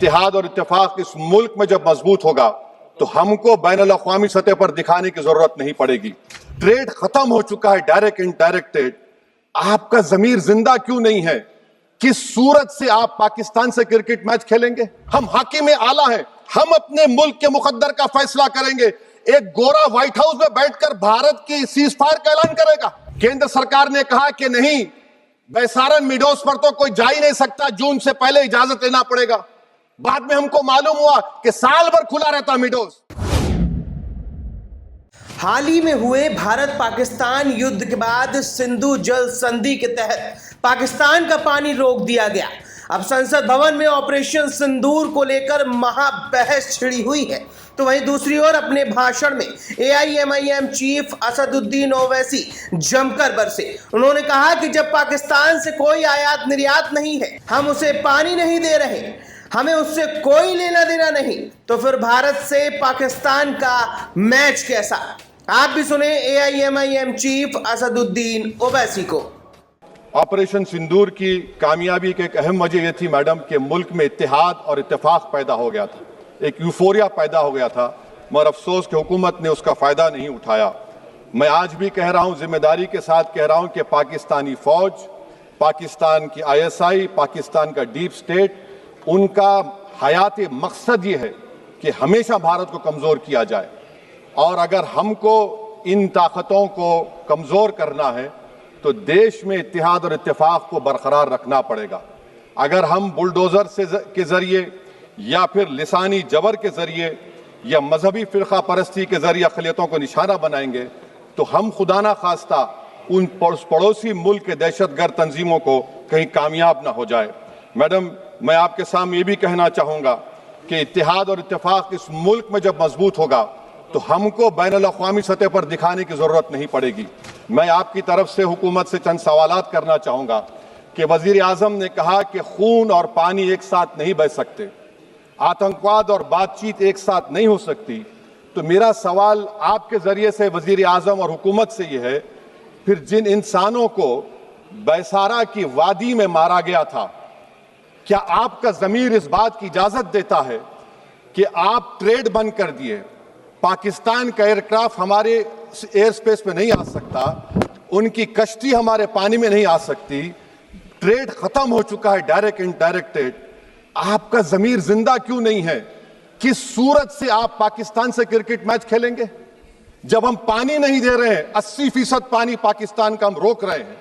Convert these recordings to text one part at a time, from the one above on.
اتحاد اور اتفاق اس ملک میں جب مضبوط ہوگا تو ہم کو بین الاقوامی سطح پر دکھانے کی ضرورت نہیں پڑے گی. ٹریڈ ختم ہو چکا ہے, ڈائریکٹ انڈائریکٹ ٹریڈ. آپ کا ضمیر زندہ کیوں نہیں ہے؟ کس صورت سے آپ پاکستان سے کرکٹ میچ کھیلیں گے؟ ہم حاکم اعلیٰ ہیں, ہم اپنے ملک کے مقدر کا فیصلہ کریں گے. ایک گورا وائٹ ہاؤس میں بیٹھ کر بھارت کی سیز فائر کا اعلان کرے گا. کیندر سرکار نے کہا کہ نہیں, بیسارن میڈوز پر تو کوئی جا ہی نہیں سکتا, جون سے پہلے اجازت لینا پڑے گا. بعد میں ہم کو معلوم ہوا کہ سال بھر کھلا رہتا میڈوز. حال ہی میں ہوئے بھارت پاکستان یدھ کے بعد سندھو جل سندھی کے تحت پاکستان کا پانی روک دیا گیا. اب سنسد بھون میں آپریشن سندور کو لے کر مہا بحث چھڑی ہوئی ہے. تو وہیں دوسری اور اپنے بھاشن میں AIMIM چیف اسد الدین اویسی جم کر برسے. انہوں نے کہا کہ جب پاکستان سے کوئی آیات نریات نہیں ہے, ہم اسے پانی نہیں دے رہے, ہمیں اس سے کوئی لینا دینا نہیں, تو پھر بھارت سے پاکستان کا میچ کیسا؟ آپ بھی سنیں AIMIM چیف اسد الدین اویسی کو. آپریشن سندور کی کامیابی کی ایک اہم وجہ یہ تھی میڈم کہ ملک میں اتحاد اور اتفاق پیدا ہو گیا تھا, ایک یوفوریا پیدا ہو گیا تھا, مگر افسوس کہ حکومت نے اس کا فائدہ نہیں اٹھایا. میں آج بھی کہہ رہا ہوں, ذمہ داری کے ساتھ کہہ رہا ہوں کہ پاکستانی فوج, پاکستان کی ISI, پاکستان کا ڈیپ اسٹیٹ, ان کا حیات مقصد یہ ہے کہ ہمیشہ بھارت کو کمزور کیا جائے. اور اگر ہم کو ان طاقتوں کو کمزور کرنا ہے تو دیش میں اتحاد اور اتفاق کو برقرار رکھنا پڑے گا. اگر ہم بلڈوزر کے ذریعے یا پھر لسانی جبر کے ذریعے یا مذہبی فرقہ پرستی کے ذریعے اقلیتوں کو نشانہ بنائیں گے تو ہم خدا نہ خواستہ ان پڑوسی ملک کے دہشت گرد تنظیموں کو کہیں کامیاب نہ ہو جائے. میڈم, میں آپ کے سامنے یہ بھی کہنا چاہوں گا کہ اتحاد اور اتفاق اس ملک میں جب مضبوط ہوگا تو ہم کو بین الاقوامی سطح پر دکھانے کی ضرورت نہیں پڑے گی. میں آپ کی طرف سے حکومت سے چند سوالات کرنا چاہوں گا کہ وزیر اعظم نے کہا کہ خون اور پانی ایک ساتھ نہیں بہہ سکتے, آتنکواد اور بات چیت ایک ساتھ نہیں ہو سکتی. تو میرا سوال آپ کے ذریعے سے وزیر اعظم اور حکومت سے یہ ہے, پھر جن انسانوں کو بیسارا کی وادی میں مارا گیا تھا, کیا آپ کا ضمیر اس بات کی اجازت دیتا ہے کہ آپ ٹریڈ بند کر دیے, پاکستان کا ایئر کرافٹ ہمارے ایئر سپیس میں نہیں آ سکتا, ان کی کشتی ہمارے پانی میں نہیں آ سکتی, ٹریڈ ختم ہو چکا ہے, ڈائریکٹ انڈائریکٹ ٹریڈ. آپ کا ضمیر زندہ کیوں نہیں ہے؟ کس صورت سے آپ پاکستان سے کرکٹ میچ کھیلیں گے جب ہم پانی نہیں دے رہے ہیں؟ 80% پانی پاکستان کا ہم روک رہے ہیں,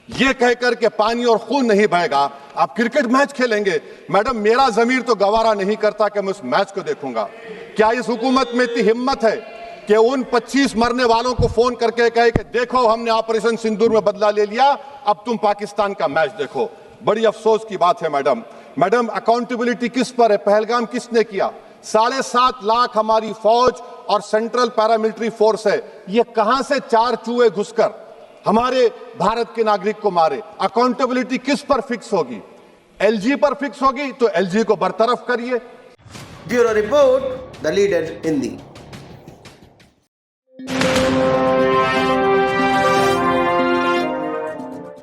یہ کہہ کر کہ پانی اور خون نہیں بہے گا, آپ کرکٹ میچ کھیلیں گے. میڈم, میرا ضمیر تو گوارا نہیں کرتا کہ میں اس میچ کو دیکھوں گا. کیا اس حکومت میں اتنی ہمت ہے کہ ان 25 مرنے والوں کو فون کر کے کہے کہ دیکھو ہم نے آپریشن سندور میں بدلہ لے لیا, اب تم پاکستان کا میچ دیکھو؟ بڑی افسوس کی بات ہے میڈم. میڈم, اکاؤنٹیبلٹی کس پر ہے؟ پہلگام کس نے کیا؟ 7.5 لاکھ ہماری فوج اور سینٹرل پیراملٹری فورس ہے, یہ کہاں سے 4 چوہے گھس کر ہمارے بھارت کے ناگرک کو مارے؟ اکاؤنٹیبلٹی کس پر فکس ہوگی؟ LG پر فکس ہوگی تو LG کو برطرف کریے. Bureau report, the leader Hindi.